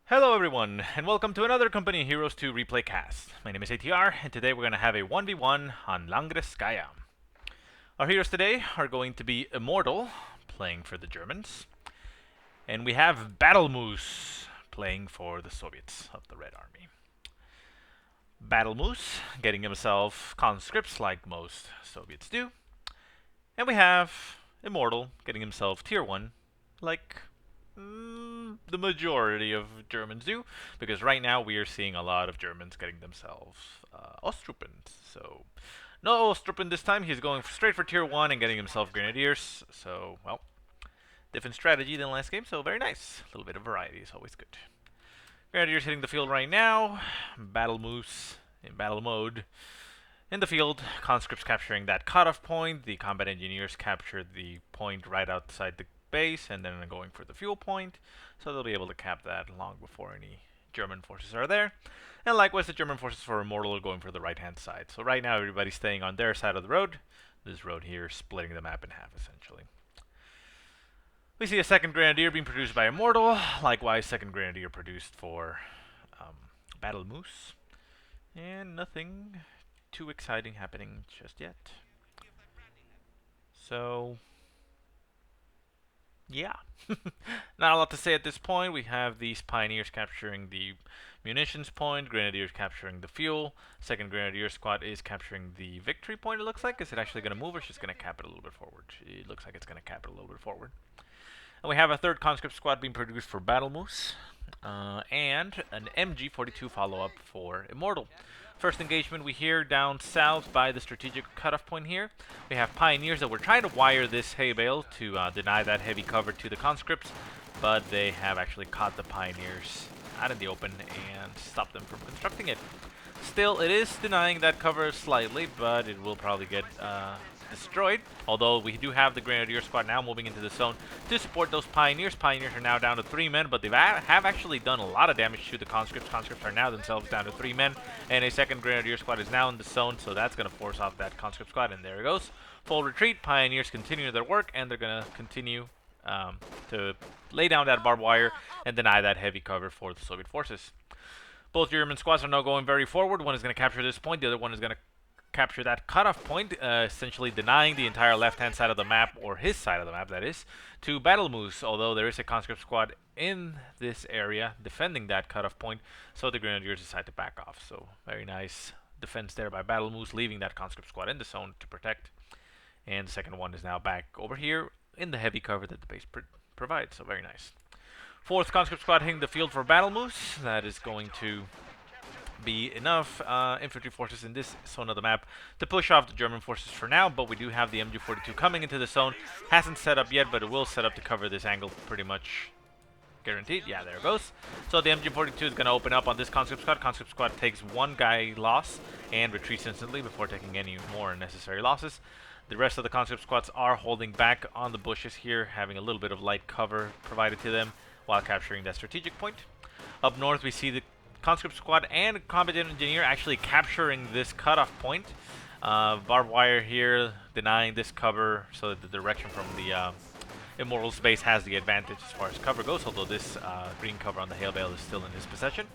Hello everyone, and welcome to another Company Heroes 2 replay cast. My name is ATR, and today we're going to have a 1v1 on Langreskaya. Our heroes today are going to be Immortal, playing for the Germans, and we have BattleMoose, playing for the Soviets of the Red Army. BattleMoose, getting himself conscripts like most Soviets do, and we have Immortal, getting himself tier 1, like the majority of Germans do, because right now we are seeing a lot of Germans getting themselves Ostruppen. So, no Ostruppen this time, he's going straight for tier 1 and getting himself Grenadiers. So, well, different strategy than last game, so very nice. A little bit of variety is always good. Grenadiers hitting the field right now. BattleMoose in battle mode. In the field, conscripts capturing that cutoff point. The combat engineers capture the point right outside the base, and then going for the fuel point, so they'll be able to cap that long before any German forces are there. And likewise, the German forces for Immortal are going for the right-hand side. So right now, everybody's staying on their side of the road. This road here splitting the map in half, essentially. We see a second Grenadier being produced by Immortal. Likewise, second Grenadier produced for BattleMoose. And nothing too exciting happening just yet. So, yeah. Not a lot to say at this point. We have these Pioneers capturing the munitions point, Grenadiers capturing the fuel. Second Grenadier squad is capturing the victory point, it looks like. Is it actually going to move, or is it just going to cap it a little bit forward? It looks like it's going to cap it a little bit forward. And we have a third conscript squad being produced for BattleMoose, and an MG42 follow-up for Immortal. First engagement we hear down south by the strategic cutoff point here. We have Pioneers that were trying to wire this hay bale to deny that heavy cover to the conscripts, but they have actually caught the Pioneers out in the open and stopped them from constructing it. Still, it is denying that cover slightly, but it will probably get destroyed. Although we do have the Grenadier squad now moving into the zone to support those Pioneers. Pioneers are now down to 3 men, but they have actually done a lot of damage to the conscripts. Conscripts are now themselves down to 3 men, and a second Grenadier squad is now in the zone, so that's going to force off that conscript squad, and there it goes. Full retreat. Pioneers continue their work, and they're going to continue to lay down that barbed wire and deny that heavy cover for the Soviet forces. Both German squads are now going very forward. One is going to capture this point, the other one is going to capture that cutoff point, essentially denying the entire left-hand side of the map, or his side of the map, that is, to BattleMoose, although there is a conscript squad in this area defending that cutoff point, so the Grenadiers decide to back off. So very nice defense there by BattleMoose, leaving that conscript squad in the zone to protect. And the second one is now back over here in the heavy cover that the base provides, so very nice. Fourth conscript squad hitting the field for BattleMoose. That is going to be enough infantry forces in this zone of the map to push off the German forces for now, but we do have the MG42 coming into the zone. Hasn't set up yet, but it will set up to cover this angle pretty much guaranteed. Yeah, there it goes. So the MG42 is going to open up on this conscript squad. Conscript squad takes one guy loss and retreats instantly before taking any more unnecessary losses. The rest of the conscript squads are holding back on the bushes here, having a little bit of light cover provided to them while capturing that strategic point. Up north, we see the conscript squad and combat engineer actually capturing this cutoff point. Barbed wire here denying this cover, so that the direction from the Immortal's base has the advantage as far as cover goes, although this green cover on the hail bale is still in his possession.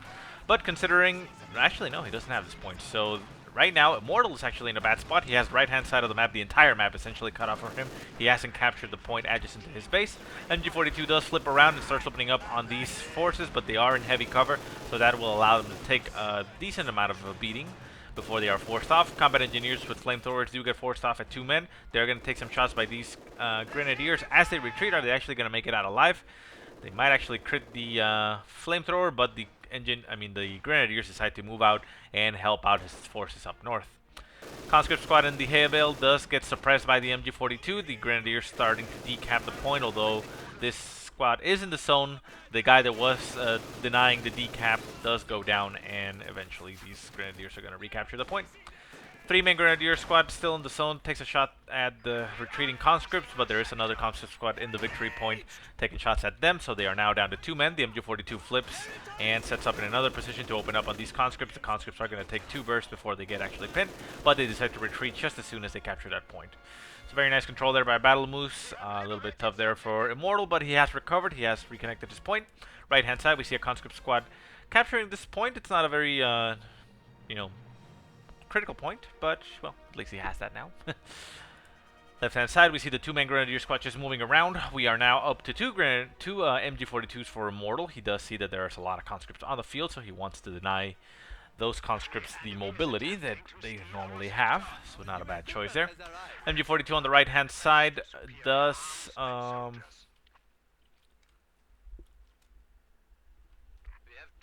But considering, actually no, he doesn't have this point, so right now Immortal is actually in a bad spot. He has the right hand side of the map, the entire map essentially cut off for him. He hasn't captured the point adjacent to his base. MG42 does flip around and starts opening up on these forces, but they are in heavy cover, so that will allow them to take a decent amount of a beating before they are forced off. Combat engineers with flamethrowers do get forced off at 2 men. They're going to take some shots by these Grenadiers. As they retreat, are they actually going to make it out alive? They might actually crit the flamethrower, but the Grenadiers decide to move out and help out his forces up north. Conscript squad in the hay bale does get suppressed by the MG42. The Grenadiers starting to decap the point, although this squad is in the zone. The guy that was denying the decap does go down, and eventually these Grenadiers are going to recapture the point. 3-man Grenadier squad still in the zone, takes a shot at the retreating conscripts, but there is another conscript squad in the victory point taking shots at them, so they are now down to 2 men. The MG42 flips and sets up in another position to open up on these conscripts. The conscripts are going to take 2 bursts before they get actually pinned, but they decide to retreat just as soon as they capture that point. It's a very nice control there by BattleMoose. A little bit tough there for Immortal, but he has recovered. He has reconnected his point. Right hand side, we see a conscript squad capturing this point. It's not a very, you know, critical point, but, well, at least he has that now. Left hand side, we see the two-man Grenadier squad just moving around. We are now up to two MG42s for Immortal. He does see that there's a lot of conscripts on the field, so he wants to deny those conscripts the mobility that they normally have. So not a bad choice there. MG42 on the right hand side does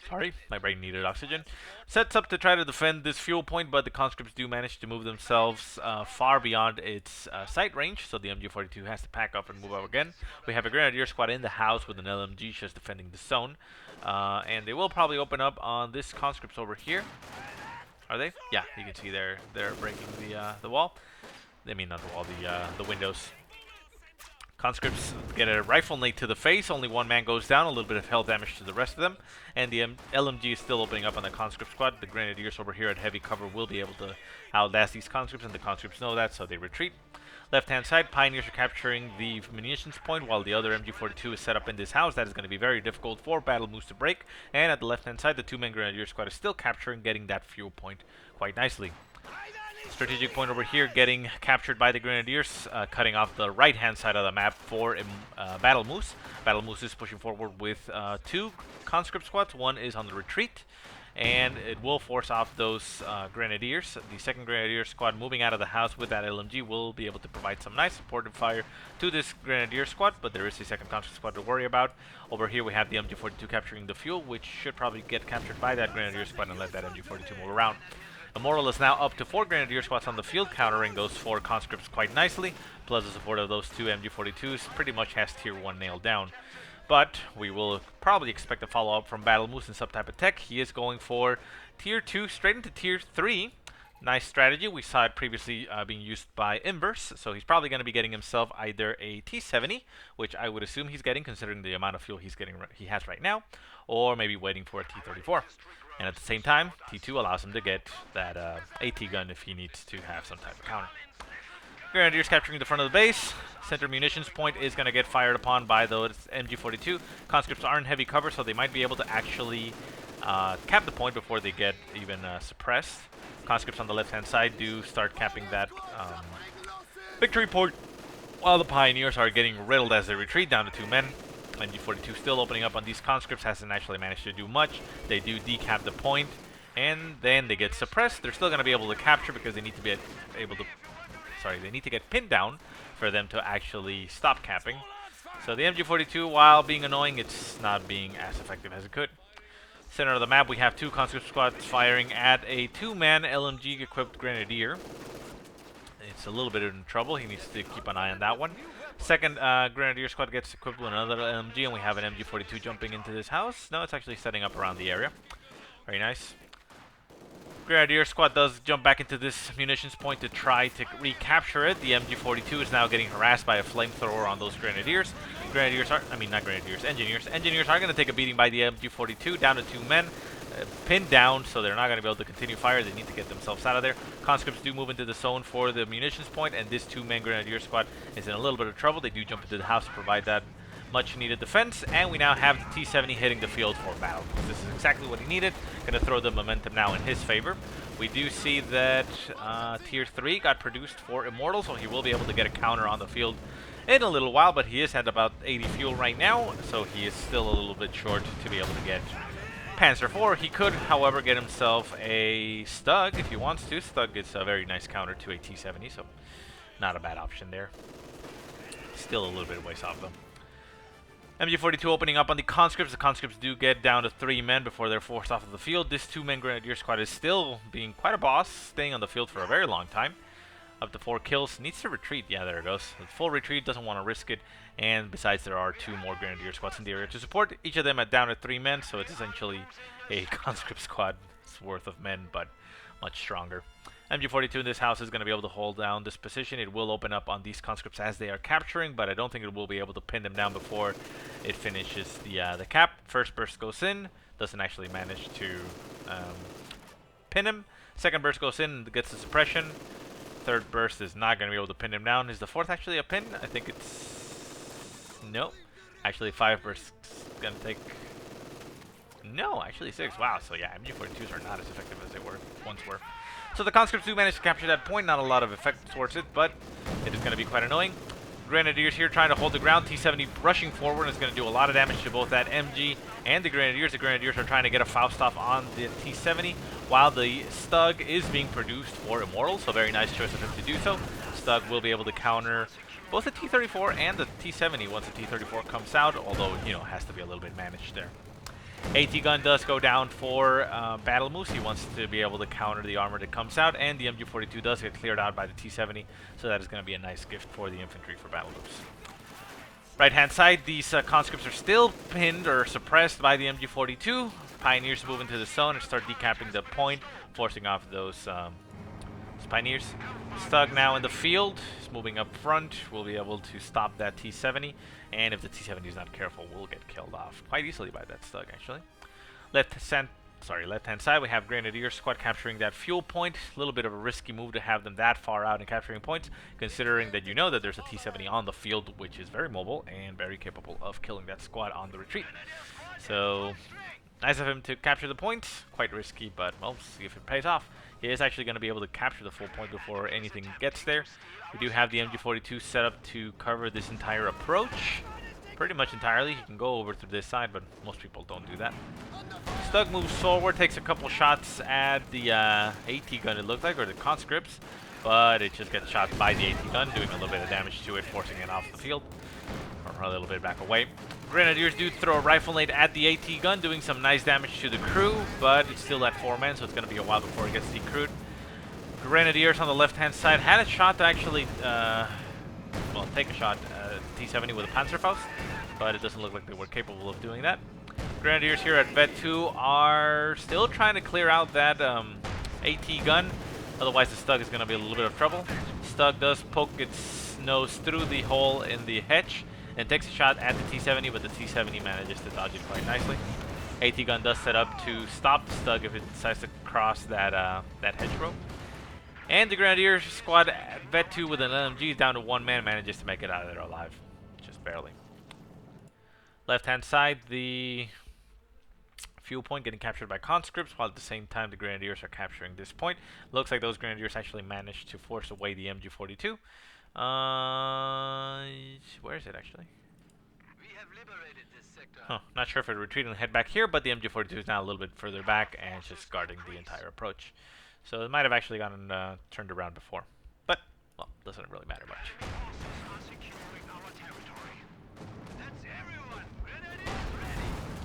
sorry, my brain needed oxygen. Sets up to try to defend this fuel point, but the conscripts do manage to move themselves far beyond its sight range, so the MG42 has to pack up and move up again. We have a Grenadier squad in the house with an LMG just defending the zone. And they will probably open up on this conscripts over here. Are they? Yeah, you can see they're breaking the wall. I mean, not the wall, the windows. Conscripts get a rifle nade to the face. Only one man goes down. A little bit of health damage to the rest of them. And the LMG is still opening up on the conscript squad. The Grenadiers over here at heavy cover will be able to outlast these conscripts, and the conscripts know that, so they retreat. Left-hand side, Pioneers are capturing the munitions point while the other MG42 is set up in this house. That is going to be very difficult for BattleMoose to break. And at the left-hand side, the two-man Grenadier squad is still capturing, getting that fuel point quite nicely. Strategic point over here getting captured by the Grenadiers, cutting off the right-hand side of the map for BattleMoose. BattleMoose is pushing forward with two conscript squads. One is on the retreat, and it will force off those Grenadiers. The second Grenadier squad moving out of the house with that LMG will be able to provide some nice supportive fire to this Grenadier squad, but there is a second conscript squad to worry about. Over here we have the MG42 capturing the fuel, which should probably get captured by that Grenadier squad and let that MG42 move around. Immortal is now up to 4 Grenadier squads on the field, countering those 4 conscripts quite nicely, plus the support of those 2 MG42s pretty much has tier 1 nailed down. But we will probably expect a follow-up from BattleMoose in some type of tech. He is going for tier 2 straight into tier 3. Nice strategy. We saw it previously being used by Inverse, so he's probably going to be getting himself either a T70, which I would assume he's getting considering the amount of fuel he has right now, or maybe waiting for a T34. And at the same time, T2 allows him to get that AT gun if he needs to have some type of counter. Grenadiers capturing the front of the base. Center munitions point is going to get fired upon by those MG42. Conscripts are in heavy cover, so they might be able to actually cap the point before they get even suppressed. Conscripts on the left-hand side do start capping that victory point, while the Pioneers are getting riddled as they retreat down to 2 men. MG42 still opening up on these conscripts, hasn't actually managed to do much. They do decap the point, and then they get suppressed. They're still going to be able to capture because they need to be able to... Sorry, they need to get pinned down for them to actually stop capping. So the MG42, while being annoying, it's not being as effective as it could. Center of the map, we have 2 conscript squads firing at a 2-man LMG-equipped Grenadier. It's a little bit in trouble. He needs to keep an eye on that one. Second Grenadier squad gets equipped with another LMG, and we have an MG42 jumping into this house. No, it's actually setting up around the area. Very nice. Grenadier squad does jump back into this munitions point to try to recapture it. The MG42 is now getting harassed by a flamethrower on those Grenadiers. Engineers are going to take a beating by the MG42, down to 2 men. Pinned down, so they're not going to be able to continue fire. They need to get themselves out of there. Conscripts do move into the zone for the munitions point, and this 2-man Grenadier squad is in a little bit of trouble. They do jump into the house to provide that much-needed defense, and we now have the T70 hitting the field for battle. This is exactly what he needed. Going to throw the momentum now in his favor. We do see that Tier 3 got produced for Immortal, so he will be able to get a counter on the field in a little while, but he is at about 80 fuel right now, so he is still a little bit short to be able to get Panzer IV. He could, however, get himself a Stug if he wants to. Stug is a very nice counter to a T70, so not a bad option there. Still a little bit of ways off, though. MG42 opening up on the conscripts. The conscripts do get down to 3 men before they're forced off of the field. This 2-man Grenadier squad is still being quite a boss, staying on the field for a very long time. Up to 4 kills. Needs to retreat. Yeah, there it goes. Full retreat, doesn't want to risk it. And besides, there are 2 more Grenadier squads in the area to support. Each of them at down to 3 men, so it's essentially a conscript squad's worth of men, but much stronger. MG42 in this house is going to be able to hold down this position. It will open up on these conscripts as they are capturing, but I don't think it will be able to pin them down before it finishes the cap. First burst goes in, doesn't actually manage to pin him. Second burst goes in, gets the suppression. third burst is not going to be able to pin him down. Is the fourth actually a pin? I think it's... No. Actually, 5 bursts going to take... No, actually 6. Wow, so yeah, MG42s are not as effective as they once were. So the conscripts do manage to capture that point. Not a lot of effect towards it, but it is going to be quite annoying. Grenadiers here trying to hold the ground. T-70 rushing forward is going to do a lot of damage to both that MG and the Grenadiers. The Grenadiers are trying to get a Faust off on the T-70, while the Stug is being produced for Immortal, so very nice choice of him to do so. Stug will be able to counter both the T-34 and the T-70 once the T-34 comes out, although, you know, has to be a little bit managed there. AT gun does go down for BattleMoose. He wants to be able to counter the armor that comes out, and the MG42 does get cleared out by the T-70, so that is going to be a nice gift for the infantry for BattleMoose. Right-hand side, these conscripts are still pinned or suppressed by the MG42. Pioneers move into the zone and start decapping the point, forcing off those Pioneers. Stug now in the field, is moving up front, will be able to stop that T-70, and if the T-70 is not careful, will get killed off quite easily by that Stug, actually. Left-hand side, we have Grenadier squad capturing that fuel point. A little bit of a risky move to have them that far out and capturing points, considering that you know that there's a T-70 on the field, which is very mobile and very capable of killing that squad on the retreat. So, nice of him to capture the point. Quite risky, but we'll see if it pays off. He is actually going to be able to capture the full point before anything gets there. We do have the MG42 set up to cover this entire approach. Pretty much entirely. He can go over to this side, but most people don't do that. Stug moves forward, takes a couple shots at the AT gun, it looked like, or the conscripts, but it just gets shot by the AT gun, doing a little bit of damage to it, forcing it off the field, or a little bit back away. Grenadiers do throw a rifle nade at the AT gun, doing some nice damage to the crew, but it's still at 4 men, so it's going to be a while before it gets decrewed. Grenadiers on the left-hand side had a shot to actually, take a shot at T-70 with a Panzerfaust, but it doesn't look like they were capable of doing that. Grenadiers here at Vet 2 are still trying to clear out that AT gun, otherwise the Stug is going to be a little bit of trouble. Stug does poke its nose through the hole in the hedge, and takes a shot at the T-70, but the T-70 manages to dodge it quite nicely. AT gun does set up to stop the Stug if it decides to cross that that hedgerow. And the Grenadier squad at Vet 2 with an LMG down to 1 man manages to make it out of there alive. Just barely. Left-hand side, the fuel point getting captured by conscripts, while at the same time the Grenadiers are capturing this point. Looks like those Grenadiers actually managed to force away the MG42. Where is it actually? We have liberated this sector. Huh, not sure if it retreated and head back here, but the MG42 is now a little bit further back and just guarding the entire approach. So it might have actually gotten turned around before. But, well, doesn't really matter much.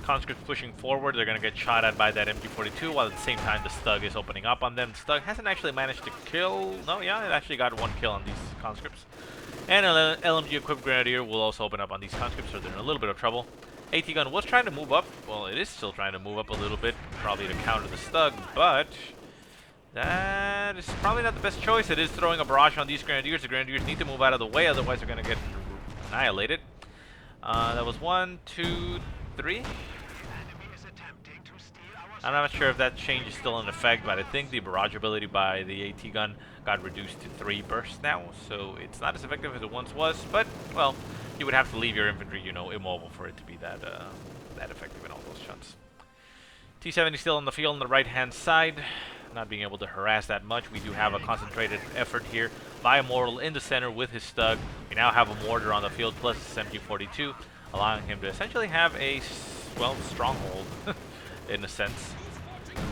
Conscripts pushing forward, they're going to get shot at by that MG42, while at the same time the Stug is opening up on them. The Stug hasn't actually managed to kill... No, yeah, it actually got 1 kill on these conscripts. And an LMG-equipped Grenadier will also open up on these conscripts, so they're in a little bit of trouble. AT gun was trying to move up. Well, it is still trying to move up a little bit, probably to counter the Stug, but... that is probably not the best choice. It is throwing a barrage on these Grenadiers. The Grenadiers need to move out of the way, otherwise they're going to get annihilated. That was 1, 2, 3. I'm not sure if that change is still in effect, but I think the barrage ability by the AT gun got reduced to 3 bursts now, so it's not as effective as it once was, but, well, you would have to leave your infantry, you know, immobile for it to be that effective in all those shots. T-70 still in the field on the right-hand side, not being able to harass that much. We do have a concentrated effort here by Immortal in the center with his Stug. We now have a mortar on the field plus his MG42, allowing him to essentially have a, well, stronghold, in a sense.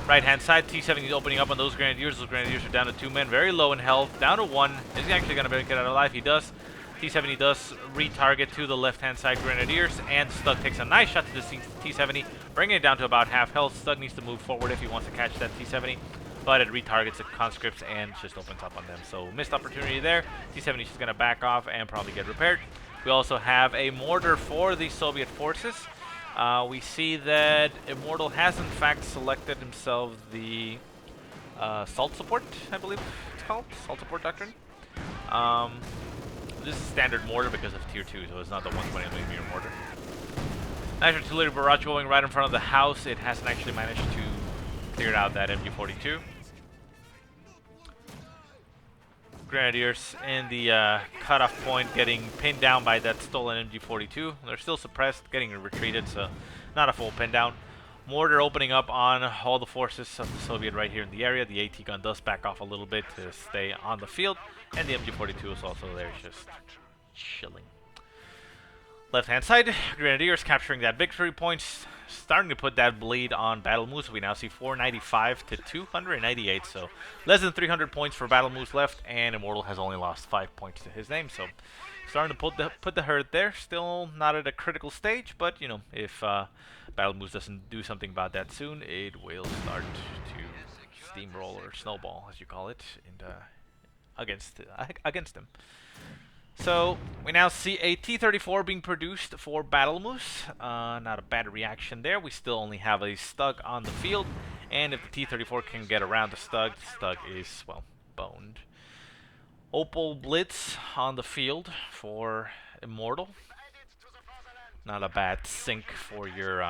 Right-hand side, T-70 is opening up on those Grenadiers. Those Grenadiers are down to 2 men, very low in health, down to 1. Is he actually going to make it out alive? He does. T-70 does retarget to the left-hand side Grenadiers, and Stug takes a nice shot to the T-70, bringing it down to about half health. Stug needs to move forward if he wants to catch that T-70, but it retargets the conscripts and just opens up on them. So missed opportunity there. T-70 is just going to back off and probably get repaired. We also have a mortar for the Soviet forces. We see that Immortal has in fact selected himself the Salt Support, I believe it's called, Salt Support Doctrine. This is standard mortar because of tier 2, so it's not the 120mm mortar. Nice artillery barrage going right in front of the house. It hasn't actually managed to clear out that MG42. Grenadiers in the cutoff point, getting pinned down by that stolen MG42. They're still suppressed, getting retreated, so not a full pin down. Mortar opening up on all the forces of the Soviet right here in the area. The AT gun does back off a little bit to stay on the field, and the MG42 is also there, just chilling. Left-hand side, Grenadiers capturing that victory point, starting to put that bleed on BattleMoose. We now see 495 to 298, so less than 300 points for BattleMoose left, and Immortal has only lost 5 points to his name, so starting to put the hurt there. Still not at a critical stage, but, you know, if BattleMoose doesn't do something about that soon, it will start to steamroll or snowball, as you call it, and, against him. So we now see a T-34 being produced for BattleMoose. Not a bad reaction there. We still only have a Stug on the field, and if the T-34 can get around the Stug is, well, boned. Opal Blitz on the field for Immortal. Not a bad sink for your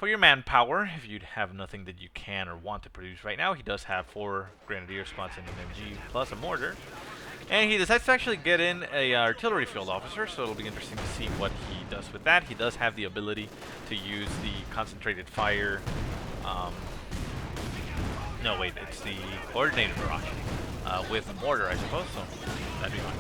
manpower if you have nothing that you can or want to produce right now. He does have 4 Grenadier spots in an MG plus a mortar. And he decides to actually get in a artillery field officer, so it'll be interesting to see what he does with that. He does have the ability to use the concentrated fire. No, wait, it's the coordinated barrage with a mortar, I suppose, so that'd be fine.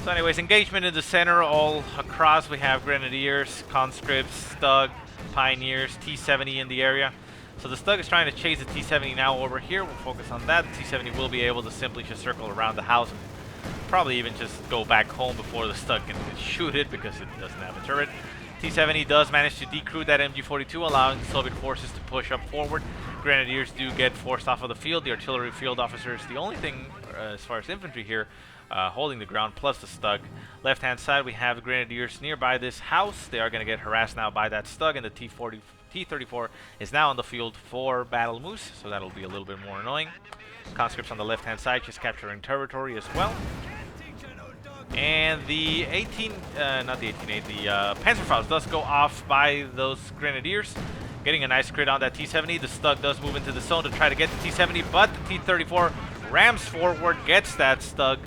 So anyways, engagement in the center all across. We have Grenadiers, Conscripts, Stug, Pioneers, T-70 in the area. So the Stug is trying to chase the T-70 now over here. We'll focus on that. The T-70 will be able to simply just circle around the house and probably even just go back home before the Stug can shoot it because it doesn't have a turret. T-70 does manage to decrew that MG42, allowing the Soviet forces to push up forward. Grenadiers do get forced off of the field. The artillery field officer is the only thing, as far as infantry here, holding the ground, plus the Stug. Left-hand side, we have the Grenadiers nearby this house. They are going to get harassed now by that Stug, and the T-34 is now on the field for BattleMoose, so that'll be a little bit more annoying. Conscripts on the left-hand side just capturing territory as well. And the Panzerfaust does go off by those Grenadiers, getting a nice crit on that T-70. The Stug does move into the zone to try to get the T-70, but the T-34 rams forward, gets that Stug,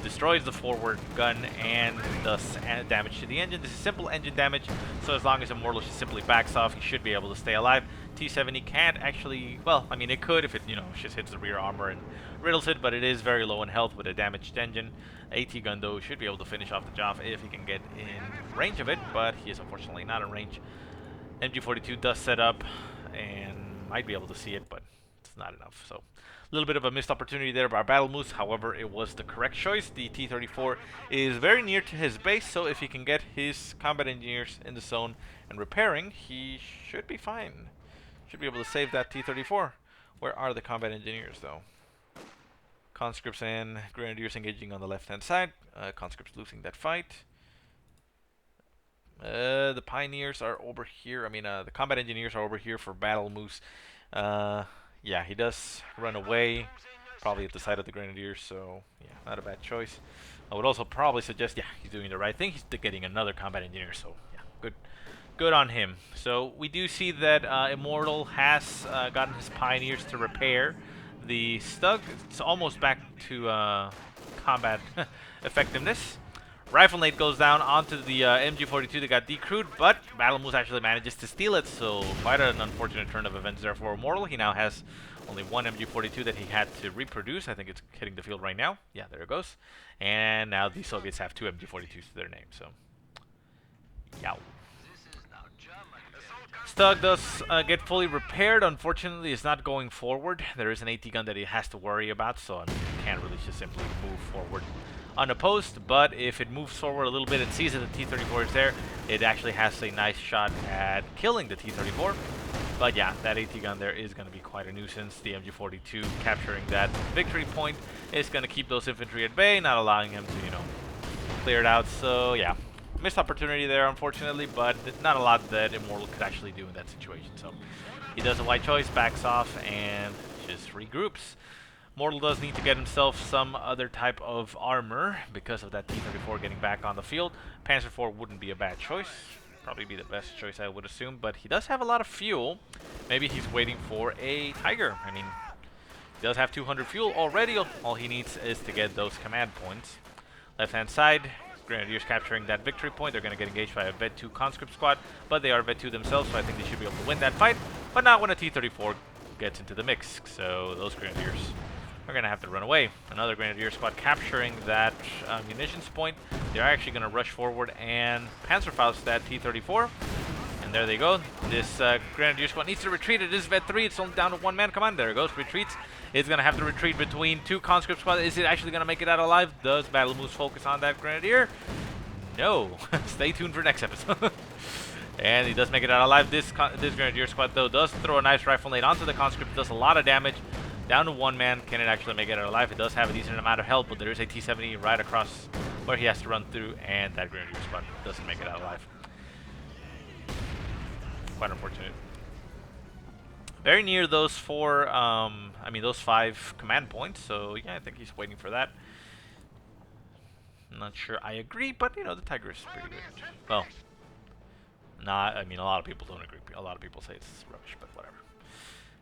destroys the forward gun, and does damage to the engine. This is simple engine damage, so as long as Immortal just simply backs off, he should be able to stay alive. T-70 can't actually, well, I mean, it could if it, you know, just hits the rear armor and riddles it, but it is very low in health with a damaged engine. AT gun, though, should be able to finish off the job if he can get in range of it, but he is unfortunately not in range. MG42 does set up and might be able to see it, but it's not enough, so a little bit of a missed opportunity there by BattleMoose. However, it was the correct choice. The T-34 is very near to his base, so if he can get his combat engineers in the zone and repairing, he should be fine. Should be able to save that T-34. Where are the combat engineers, though? Conscripts and Grenadiers engaging on the left-hand side. Conscripts losing that fight. The Pioneers are over here. I mean, the combat engineers are over here for BattleMoose. Yeah, he does run away, probably at the side of the Grenadiers, so yeah, not a bad choice. I would also probably suggest, yeah, he's doing the right thing. He's getting another combat engineer, so yeah, good on him. So we do see that Immortal has gotten his Pioneers to repair the Stug. It's almost back to combat effectiveness. Rifle Nate goes down onto the MG42 that got decrewed, but BattleMoose actually manages to steal it, so quite an unfortunate turn of events there for Immortal. He now has only one MG42 that he had to reproduce. I think it's hitting the field right now. Yeah, there it goes. And now the Soviets have 2 MG42s to their name, so yow. Stug does get fully repaired. Unfortunately, it's not going forward. There is an AT gun that he has to worry about, so he can't really just simply move forward unopposed, but if it moves forward a little bit and sees that the T-34 is there, it actually has a nice shot at killing the T-34. But yeah, that AT gun there is going to be quite a nuisance. The MG42 capturing that victory point is going to keep those infantry at bay, not allowing him to, you know, clear it out. So yeah, missed opportunity there, unfortunately, but not a lot that Immortal could actually do in that situation. So he does a wise choice, backs off, and just regroups. Mortal does need to get himself some other type of armor because of that T-34 getting back on the field. Panzer IV wouldn't be a bad choice. Probably be the best choice, I would assume. But he does have a lot of fuel. Maybe he's waiting for a Tiger. I mean, He does have 200 fuel already. All he needs is to get those command points. Left-hand side, Grenadiers capturing that victory point. They're going to get engaged by a Vet 2 conscript squad, but they are Vet 2 themselves, so I think they should be able to win that fight, but not when a T-34 gets into the mix. So those Grenadiers are going to have to run away. Another Grenadier squad capturing that munitions point. They're actually going to rush forward and Panzerfaust that T-34. And there they go. This Grenadier squad needs to retreat. It is Vet 3. It's only down to one man. Come on, there it goes. Retreats. It's going to have to retreat between two conscript squads. Is it actually going to make it out alive? Does BattleMoose focus on that Grenadier? No. Stay tuned for next episode. And he does make it out alive. This Grenadier squad, though, does throw a nice rifle nade onto the conscript. Does a lot of damage. Down to one man. Can it actually make it out alive? It does have a decent amount of health, but there is a T-70 right across where he has to run through, and that Grenadier squad doesn't make it out alive. Quite unfortunate. Very near those those 5 command points, so yeah, I think he's waiting for that. I'm not sure I agree, but you know, the Tiger is pretty good. Well, a lot of people don't agree. A lot of people say it's rubbish, but whatever.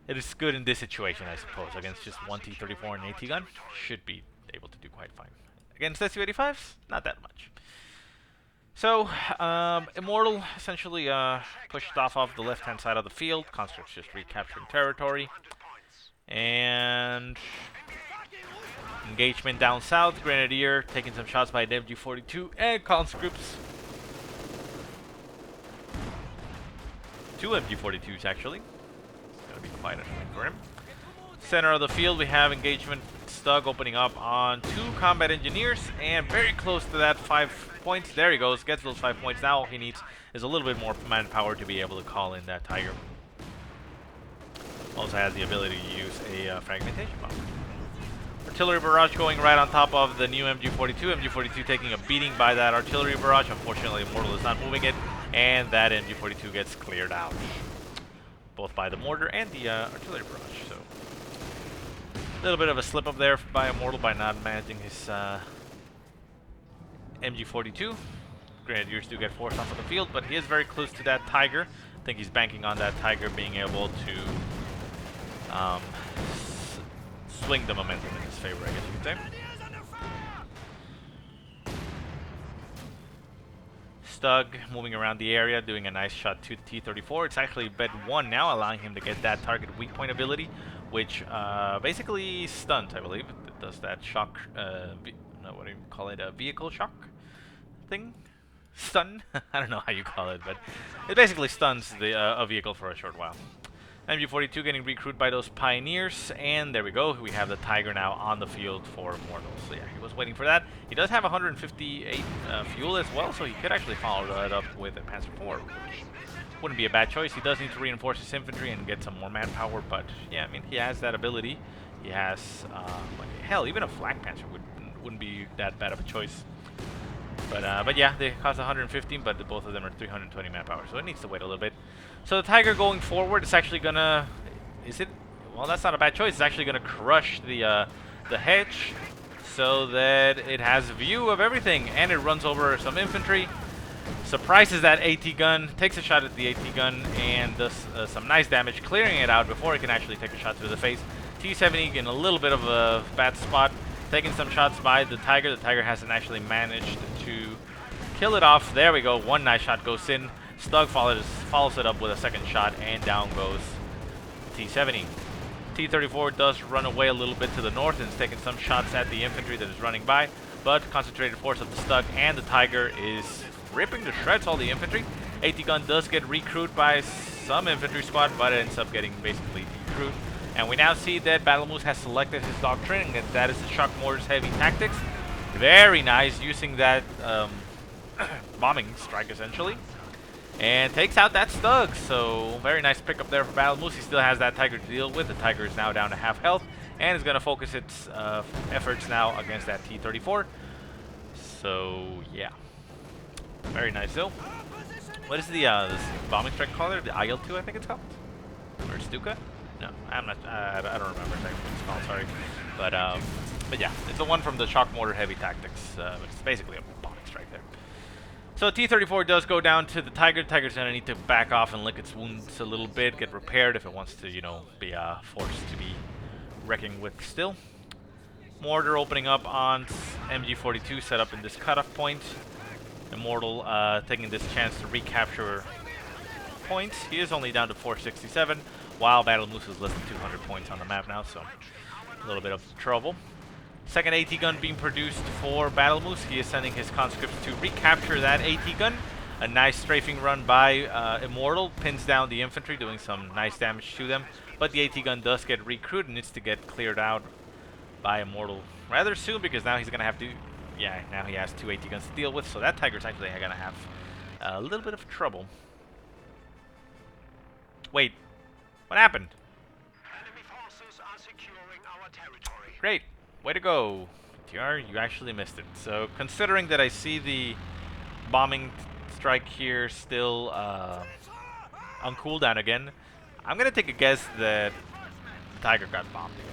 It is good in this situation, I suppose. Against just one T-34 and AT gun, should be able to do quite fine. Against SU-85s, not that much. So, Immortal essentially pushed off of the left-hand side of the field. Conscripts just recapturing territory. And engagement down south. Grenadier taking some shots by the MG42 and conscripts. 2 MG42s actually. It's gonna be quite annoying for him. Center of the field, we have engagement Stug opening up on 2 combat engineers, and very close to that 5 points. There he goes, gets those 5 points. Now all he needs is a little bit more manpower to be able to call in that Tiger. Also has the ability to use a fragmentation bomb. Artillery barrage going right on top of the new MG42. MG42 taking a beating by that artillery barrage. Unfortunately, Immortal is not moving it, and that MG42 gets cleared out, both by the mortar and the artillery barrage. So a little bit of a slip up there by Immortal by not managing his MG42. Grenadiers do get forced off of the field, but he is very close to that Tiger. I think he's banking on that Tiger being able to swing the momentum in his favor, I guess you could say. Stug moving around the area, doing a nice shot to the T-34. It's actually Vet 1 now, allowing him to get that target weak point ability, which basically stuns, I believe. It does that shock, what do you call it, a vehicle shock thing? Stun? I don't know how you call it, but it basically stuns the a vehicle for a short while. MG42 getting recruited by those Pioneers, and there we go. We have the Tiger now on the field for Immortal. So yeah, he was waiting for that. He does have 158 fuel as well, so he could actually follow that up with a Panzer IV, which wouldn't be a bad choice. He does need to reinforce his infantry and get some more manpower, but yeah, I mean, he has that ability. He has, hell, even a Flak Panzer wouldn't be that bad of a choice. But yeah, they cost 115, but both of them are 320 manpower, so it needs to wait a little bit. So the Tiger going forward is actually gonna, well, that's not a bad choice. It's actually gonna crush the hedge so that it has a view of everything, and it runs over some infantry, surprises that AT gun, takes a shot at the AT gun, and does some nice damage, clearing it out before it can actually take a shot to the face. T-70 in a little bit of a bad spot, taking some shots by the Tiger. The Tiger hasn't actually managed to kill it off. There we go. One nice shot goes in. Stug follows it up with a second shot, and down goes T-70. T-34 does run away a little bit to the north and is taking some shots at the infantry that is running by, but concentrated force of the Stug and the Tiger is ripping to shreds all the infantry. AT gun does get recruited by some infantry squad, but it ends up getting basically decrued. And we now see that BattleMoose has selected his doctrine, and that is the shock mortars heavy tactics. Very nice, using that bombing strike essentially, and takes out that Stug. So very nice pickup there for BattleMoose. He still has that Tiger to deal with. The Tiger is now down to half health, and is going to focus its efforts now against that T-34. So yeah, very nice though. What is the this bombing strike called? The IL-2, I think it's called, or Stuka? No, I'm not. I don't remember exactly what it's called. Sorry, but yeah, it's the one from the shock mortar heavy tactics. It's basically a bombing strike there. So T-34 does go down to the Tiger. The Tiger's gonna need to back off and lick its wounds a little bit, get repaired if it wants to, you know, be forced to be wrecking with still. Mortar opening up on MG42 set up in this cutoff point. Immortal taking this chance to recapture points. He is only down to 467, while BattleMoose is less than 200 points on the map now, so a little bit of trouble. Second AT gun being produced for BattleMoose. He is sending his conscripts to recapture that AT gun. A nice strafing run by Immortal. Pins down the infantry, doing some nice damage to them. But the AT gun does get recruited and needs to get cleared out by Immortal rather soon, because now he's going to have to... Yeah, now he has 2 AT guns to deal with, so that Tiger's actually going to have a little bit of trouble. Wait, what happened? Enemy forces are securing our territory. Great. Way to go. TR, you actually missed it. So, considering that I see the bombing strike here still on cooldown again, I'm going to take a guess that the Tiger got bombed again.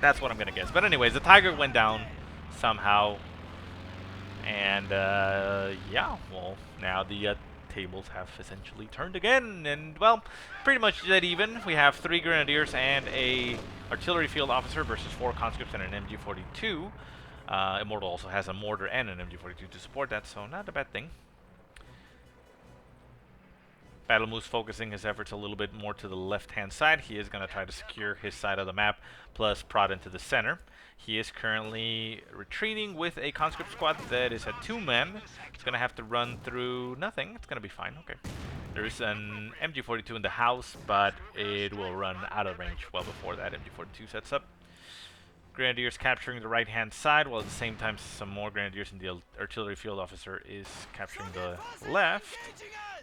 That's what I'm going to guess. But anyways, the Tiger went down somehow. And, yeah, well, now the tables have essentially turned again, and well, pretty much dead even. We have 3 grenadiers and a artillery field officer versus 4 conscripts and an MG42. Immortal also has a mortar and an MG42 to support that, so not a bad thing. BattleMoose focusing his efforts a little bit more to the left-hand side. He is going to try to secure his side of the map, plus prod into the center. He is currently retreating with a conscript squad that is at 2 men. It's going to have to run through nothing. It's going to be fine. Okay. There's an MG42 in the house, but it will run out of range well before that MG42 sets up. Grenadiers capturing the right-hand side, while at the same time some more grenadiers and the artillery field officer is capturing the left.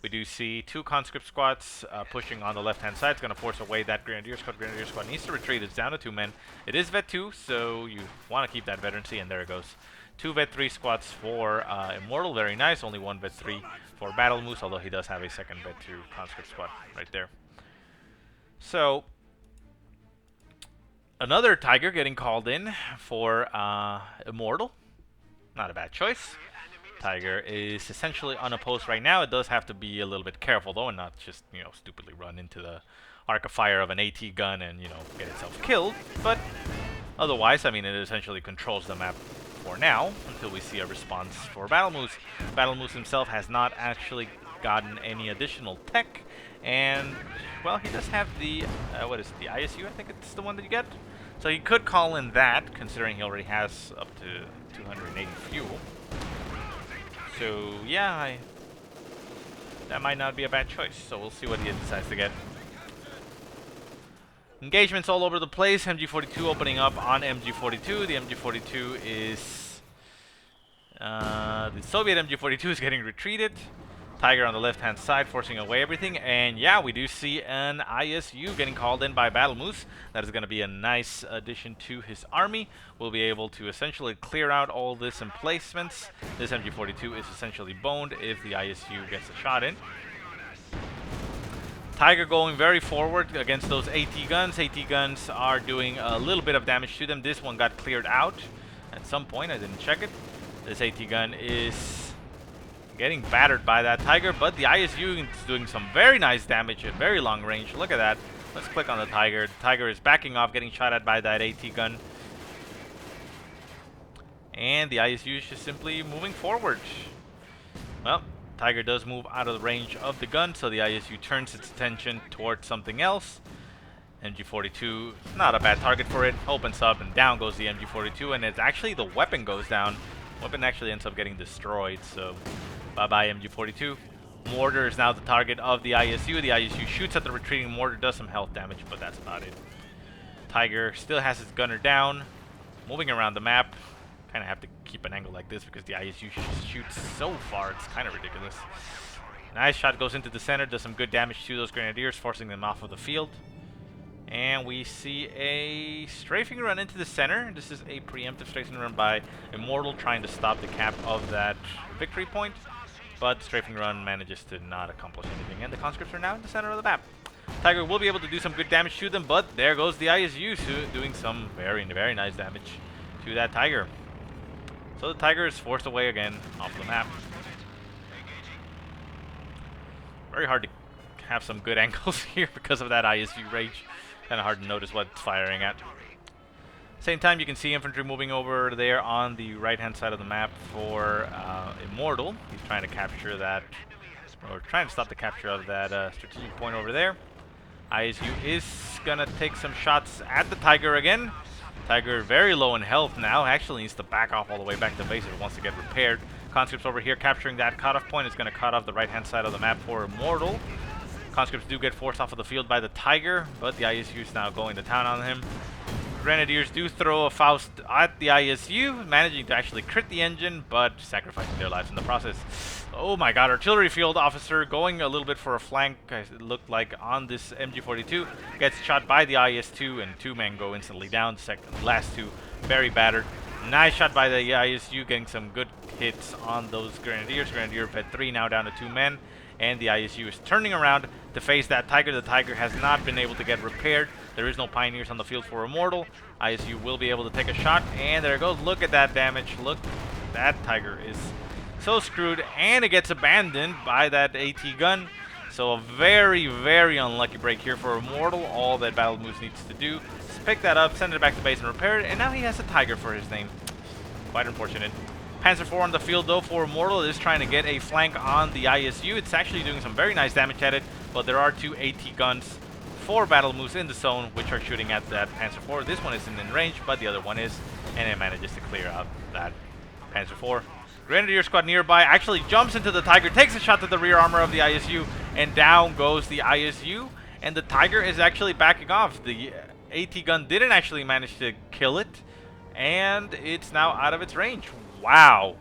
We do see 2 conscript squads pushing on the left-hand side. It's going to force away that grenadier squad. Grenadier squad needs to retreat. It's down to 2 men. It is Vet 2, so you want to keep that veterancy, and there it goes. 2 Vet 3 squads for Immortal. Very nice. Only 1 Vet 3 for BattleMoose, although he does have a second Vet 2 conscript squad right there. So, another Tiger getting called in for Immortal. Not a bad choice. Tiger is essentially unopposed right now. It does have to be a little bit careful though, and not just, you know, stupidly run into the arc of fire of an AT gun and, you know, get itself killed. But otherwise, I mean, it essentially controls the map for now until we see a response for BattleMoose. BattleMoose himself has not actually gotten any additional tech, and well, he does have the what is it, the ISU? I think it's the one that you get. So he could call in that, considering he already has up to 280 fuel. So yeah, that might not be a bad choice. So we'll see what he decides to get. Engagements all over the place. MG42 opening up on MG42. The MG42 is the Soviet MG42 is getting retreated. Tiger on the left-hand side forcing away everything, and yeah, we do see an ISU getting called in by BattleMoose. That is going to be a nice addition to his army. We'll be able to essentially clear out all this emplacements. This MG42 is essentially boned if the ISU gets a shot in. Tiger going very forward against those AT guns. AT guns are doing a little bit of damage to them. This one got cleared out at some point. I didn't check it. This AT gun is getting battered by that Tiger, but the ISU is doing some very nice damage at very long range. Look at that. Let's click on the Tiger. The Tiger is backing off, getting shot at by that AT gun. And the ISU is just simply moving forward. Well, Tiger does move out of the range of the gun, so the ISU turns its attention towards something else. MG42, not a bad target for it. Opens up and down goes the MG42, and it's actually the weapon goes down. Weapon actually ends up getting destroyed, so bye-bye MG42. Mortar is now the target of the ISU. The ISU shoots at the retreating mortar, does some health damage, but that's about it. Tiger still has his gunner down, moving around the map. Kind of have to keep an angle like this because the ISU shoots so far, it's kind of ridiculous. Nice shot goes into the center, does some good damage to those grenadiers, forcing them off of the field. And we see a strafing run into the center. This is a preemptive strafing run by Immortal, trying to stop the cap of that victory point. But the strafing run manages to not accomplish anything, and the conscripts are now in the center of the map. Tiger will be able to do some good damage to them, but there goes the ISU doing some very, very nice damage to that Tiger. So the Tiger is forced away again off the map. Very hard to have some good angles here because of that ISU rage. Kind of hard to notice what it's firing at. Same time, you can see infantry moving over there on the right-hand side of the map for Immortal. He's trying to capture that, or trying to stop the capture of that strategic point over there. ISU is gonna take some shots at the Tiger again. Tiger very low in health now. Actually needs to back off all the way back to base if it wants to get repaired. Conscripts over here capturing that cutoff point. Is gonna cut off the right-hand side of the map for Immortal. Conscripts do get forced off of the field by the Tiger, but the ISU is now going to town on him. Grenadiers do throw a Faust at the ISU, managing to actually crit the engine, but sacrificing their lives in the process. Oh my god, artillery field officer going a little bit for a flank, it looked like, on this MG42. Gets shot by the IS-2, and 2 men go instantly down. Last 2 very battered. Nice shot by the ISU, getting some good hits on those Grenadiers. Grenadier Vet 3 now down to 2 men, and the ISU is turning around to face that Tiger. The Tiger has not been able to get repaired. There is no Pioneers on the field for Immortal. ISU will be able to take a shot, and there it goes. Look at that damage. Look, that Tiger is so screwed, and it gets abandoned by that AT gun. So a very, very unlucky break here for Immortal. All that BattleMoose needs to do is pick that up, send it back to base, and repair it, and now he has a Tiger for his name. Quite unfortunate. Panzer IV on the field, though, for Immortal. It is trying to get a flank on the ISU. It's actually doing some very nice damage at it, but there are 2 AT guns for BattleMoose in the zone, which are shooting at that Panzer IV. This one isn't in range, but the other one is, and it manages to clear out that Panzer IV. Grenadier squad nearby actually jumps into the Tiger, takes a shot to the rear armor of the ISU, and down goes the ISU, and the Tiger is actually backing off. The AT gun didn't actually manage to kill it, and it's now out of its range. Wow.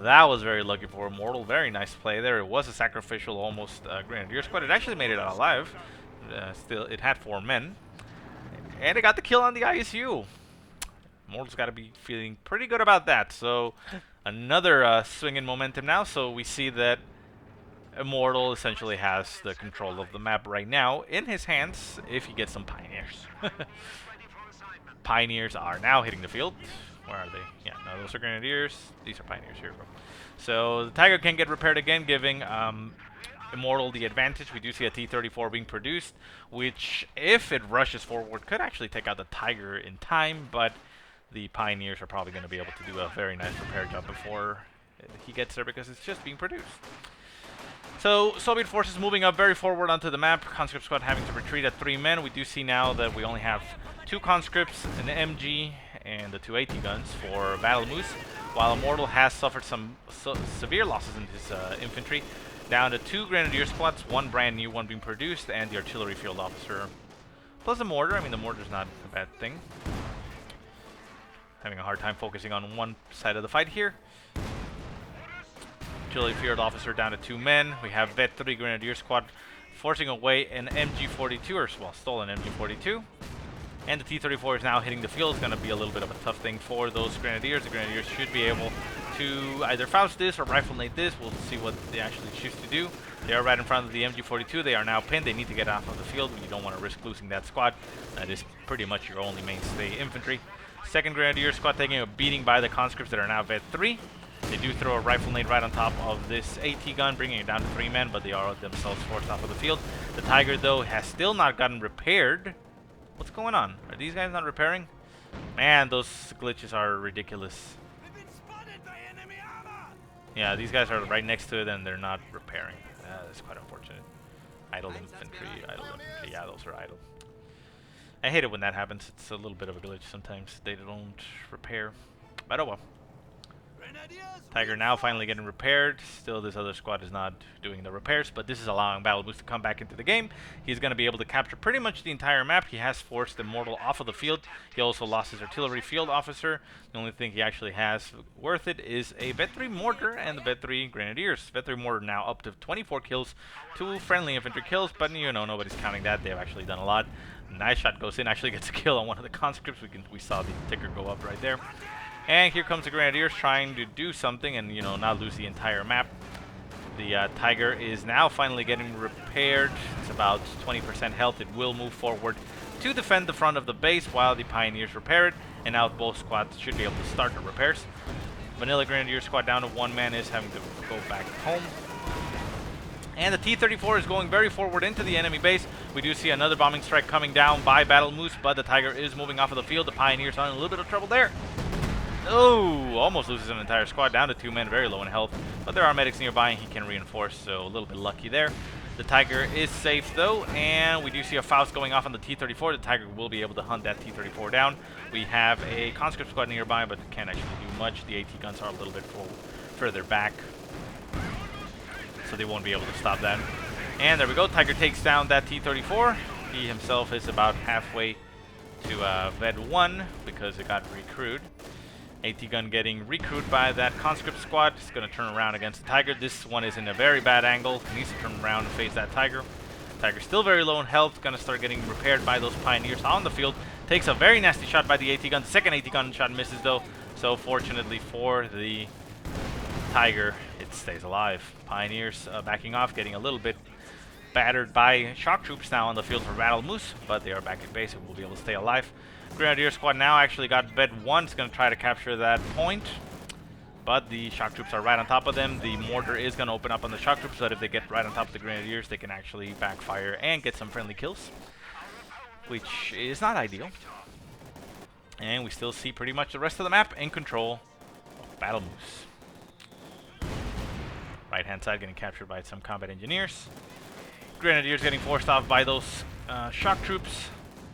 That was very lucky for Immortal. Very nice play there. It was a sacrificial almost Grenadier squad. It actually made it out alive. Still, it had 4 men. And it got the kill on the ISU. Immortal's got to be feeling pretty good about that. So, another swing in momentum now. So, we see that Immortal essentially has the control of the map right now in his hands if he gets some Pioneers. Pioneers are now hitting the field. Where are they? Yeah, no, those are Grenadiers. These are Pioneers. Here we go. So, the Tiger can get repaired again, giving Immortal the advantage. We do see a T-34 being produced, which, if it rushes forward, could actually take out the Tiger in time, but the Pioneers are probably going to be able to do a very nice repair job before he gets there because it's just being produced. So, Soviet forces moving up very forward onto the map. Conscript squad having to retreat at 3 men. We do see now that we only have 2 conscripts, an MG, and the 2 AT guns for BattleMoose, while Immortal has suffered some severe losses in his infantry. Down to 2 Grenadier squads, 1 brand new one being produced, and the artillery field officer. Plus the mortar. I mean, the mortar's not a bad thing. Having a hard time focusing on one side of the fight here. Artillery field officer down to 2 men. We have Vet 3 Grenadier squad forcing away an MG42, or well, stolen MG42. And the T-34 is now hitting the field. It's going to be a little bit of a tough thing for those Grenadiers. The Grenadiers should be able to either Faust this or rifle nade this. We'll see what they actually choose to do. They are right in front of the MG42. They are now pinned. They need to get off of the field. You don't want to risk losing that squad. That is pretty much your only mainstay infantry. 2nd Grenadier squad taking a beating by the conscripts that are now Vet 3. They do throw a rifle nade right on top of this AT gun, bringing it down to 3 men, but they are themselves forced off of the field. The Tiger, though, has still not gotten repaired. What's going on? Are these guys not repairing? Man, those glitches are ridiculous. Yeah, these guys are right next to it and they're not repairing. That's quite unfortunate. Idle infantry, yeah, those are idle. I hate it when that happens. It's a little bit of a glitch sometimes. They don't repair. But oh well. Tiger now finally getting repaired. Still, this other squad is not doing the repairs, but this is allowing BattleMoose to come back into the game. He's going to be able to capture pretty much the entire map. He has forced Immortal off of the field. He also lost his artillery field officer. The only thing he actually has worth it is a Vet 3 mortar and the Vet 3 Grenadiers. Vet 3 mortar now up to 24 kills, 2 friendly infantry kills, but you know, nobody's counting that. They've actually done a lot. Nice shot goes in, actually gets a kill on one of the conscripts. We saw the ticker go up right there. And here comes the Grenadiers trying to do something and, you know, not lose the entire map. The Tiger is now finally getting repaired. It's about 20% health. It will move forward to defend the front of the base while the Pioneers repair it. And now both squads should be able to start the repairs. Vanilla Grenadier squad down to 1 man is having to go back home. And the T-34 is going very forward into the enemy base. We do see another bombing strike coming down by BattleMoose, but the Tiger is moving off of the field. The Pioneers are in a little bit of trouble there. Oh, almost loses an entire squad, down to 2 men, very low in health. But there are medics nearby and he can reinforce, so a little bit lucky there. The Tiger is safe though, and we do see a Faust going off on the T-34. The Tiger will be able to hunt that T-34 down. We have a conscript squad nearby, but can't actually do much. The AT guns are a little bit further back, so they won't be able to stop that. And there we go, Tiger takes down that T-34. He himself is about halfway to Ved 1 because it got recruited. AT gun getting recruited by that conscript squad. It's going to turn around against the Tiger. This one is in a very bad angle. He needs to turn around and face that Tiger. Tiger's still very low in health. Going to start getting repaired by those Pioneers on the field. Takes a very nasty shot by the AT gun. The second AT gun shot misses though. So fortunately for the Tiger, it stays alive. Pioneers backing off, getting a little bit battered by shock troops now on the field for BattleMoose, but they are back at base and will be able to stay alive. Grenadier squad now actually got Bed 1. It's going to try to capture that point, but the shock troops are right on top of them. The mortar is going to open up on the shock troops, but if they get right on top of the Grenadiers, they can actually backfire and get some friendly kills, which is not ideal. And we still see pretty much the rest of the map in control of BattleMoose. Right hand side getting captured by some combat engineers. Grenadiers getting forced off by those shock troops.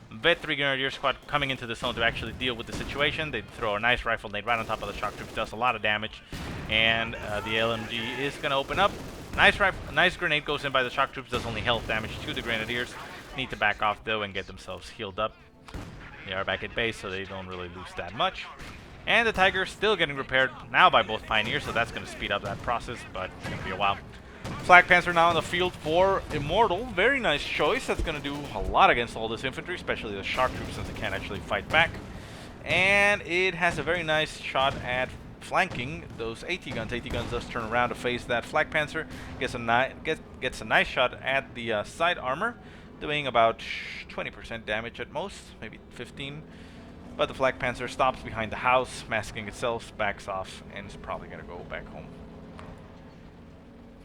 Vet 3 Grenadier squad coming into the zone to actually deal with the situation. They throw a nice rifle nade right on top of the shock troops, does a lot of damage, and the LMG is going to open up. Nice grenade goes in by the shock troops, does only health damage to the Grenadiers. Need to back off though and get themselves healed up. They are back at base, so they don't really lose that much. And the Tiger still getting repaired now by both Pioneers, so that's going to speed up that process, but it's going to be a while. Flag Panzer now in the field for Immortal. Very nice choice. That's going to do a lot against all this infantry, especially the shock troops, since they can't actually fight back. And it has a very nice shot at flanking those AT guns. AT guns does turn around to face that Flag Panzer. Gets a nice shot at the side armor, doing about 20% damage at most, maybe 15. But the Flag Panzer stops behind the house, masking itself, backs off, and is probably going to go back home.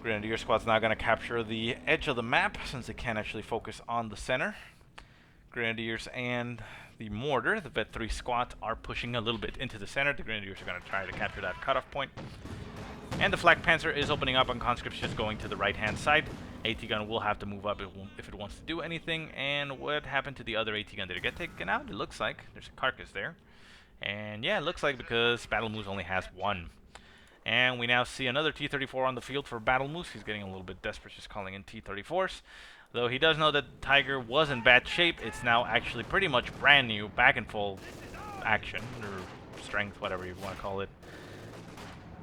Grenadier squad's now going to capture the edge of the map since they can't actually focus on the center. Grenadiers and the mortar, the Vet 3 squad, are pushing a little bit into the center. The Grenadiers are going to try to capture that cutoff point. And the Flag Panzer is opening up on conscripts, just going to the right hand side. AT gun will have to move up if it wants to do anything. And what happened to the other AT gun? Did it get taken out? It looks like there's a carcass there. And yeah, it looks like because BattleMoose only has one. And we now see another T-34 on the field for BattleMoose. He's getting a little bit desperate, just calling in T-34s. Though he does know that Tiger was in bad shape, it's now actually pretty much brand new, back in full action, or strength, whatever you want to call it.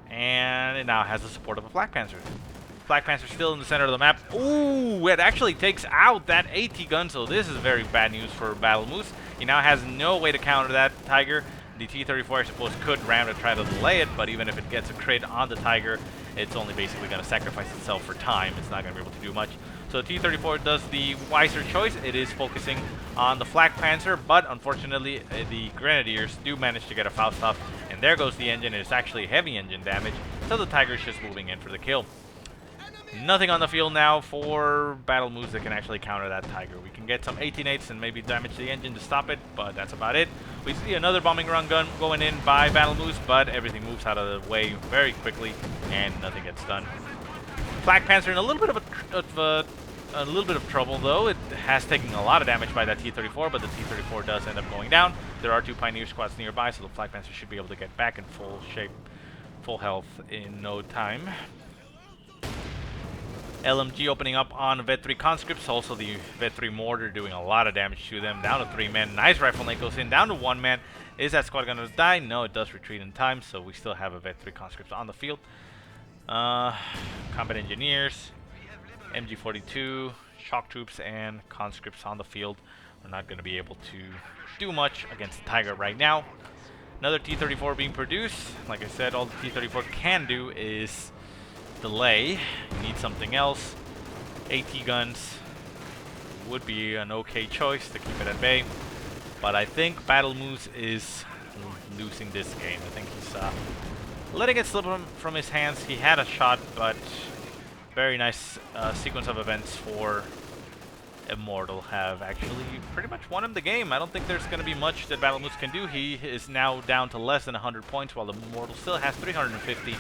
And it now has the support of a Flag Panzer. Flag Panzer still in the center of the map. Ooh, it actually takes out that AT gun, so this is very bad news for BattleMoose. He now has no way to counter that Tiger. The T-34, I suppose, could ram to try to delay it, but even if it gets a crit on the Tiger, it's only basically going to sacrifice itself for time. It's not going to be able to do much. So the T-34 does the wiser choice. It is focusing on the Flag Panzer, but unfortunately, the Grenadiers do manage to get a Faust off, and there goes the engine. It's actually heavy engine damage, so the Tiger's just moving in for the kill. Nothing on the field now for BattleMoose that can actually counter that Tiger. We can get some 18-8s and maybe damage the engine to stop it, but that's about it. We see another bombing run gun going in by BattleMoose, but everything moves out of the way very quickly, and nothing gets done. Flag Panzer in a little bit of trouble though. It has taken a lot of damage by that T-34, but the T-34 does end up going down. There are two Pioneer squads nearby, so the Flag Panzer should be able to get back in full shape, full health in no time. LMG opening up on Vet 3 conscripts, also the Vet 3 mortar doing a lot of damage to them, down to 3 men. Nice rifle nade goes in, down to 1 man. Is that squad gonna die? No, it does retreat in time, so we still have a Vet 3 conscripts on the field. Combat engineers, MG42, shock troops, and conscripts on the field. We're not gonna be able to do much against the Tiger right now. Another T-34 being produced. Like I said, all the T-34 can do is delay. You need something else. AT guns would be an okay choice to keep it at bay, but I think BattleMoose is losing this game. I think he's letting it slip from his hands. He had a shot, but very nice sequence of events for Immortal have actually pretty much won him the game. I don't think there's going to be much that BattleMoose can do. He is now down to less than 100 points, while Immortal still has 350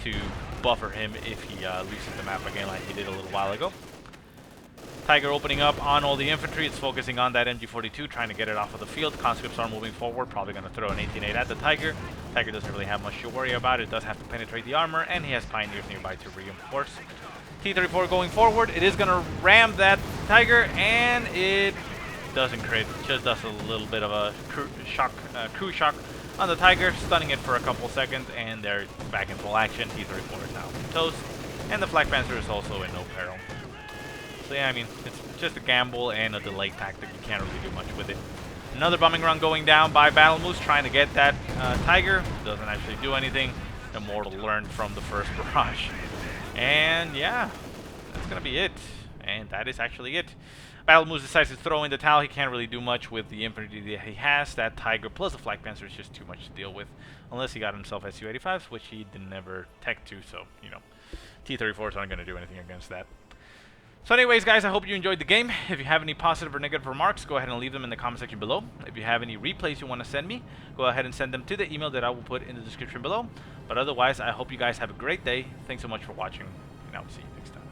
to buffer him if he loses the map again like he did a little while ago. Tiger opening up on all the infantry. It's focusing on that MG42, trying to get it off of the field. Conscripts are moving forward, probably going to throw an 18-8 at the Tiger. Tiger doesn't really have much to worry about. It does have to penetrate the armor, and he has Pioneers nearby to reinforce. T-34 going forward. It is going to ram that Tiger, and it doesn't crit. Just does a little bit of a crew shock on the Tiger, stunning it for a couple seconds, and they're back in full action. T-34 is now toast, and the Flak Panzer is also in no peril. So yeah, I mean, it's just a gamble and a delay tactic. You can't really do much with it. Another bombing run going down by BattleMoose, trying to get that Tiger. Doesn't actually do anything. Immortal learned from the first barrage. And yeah, that's going to be it. And that is actually it. BattleMoose decides to throw in the towel. He can't really do much with the infantry that he has. That Tiger plus the Flak Panzer is just too much to deal with. Unless he got himself Su-85s, which he didn't ever tech to. So, you know, T-34s aren't going to do anything against that. So anyways, guys, I hope you enjoyed the game. If you have any positive or negative remarks, go ahead and leave them in the comment section below. If you have any replays you want to send me, go ahead and send them to the email that I will put in the description below. But otherwise, I hope you guys have a great day. Thanks so much for watching, and I will see you next time.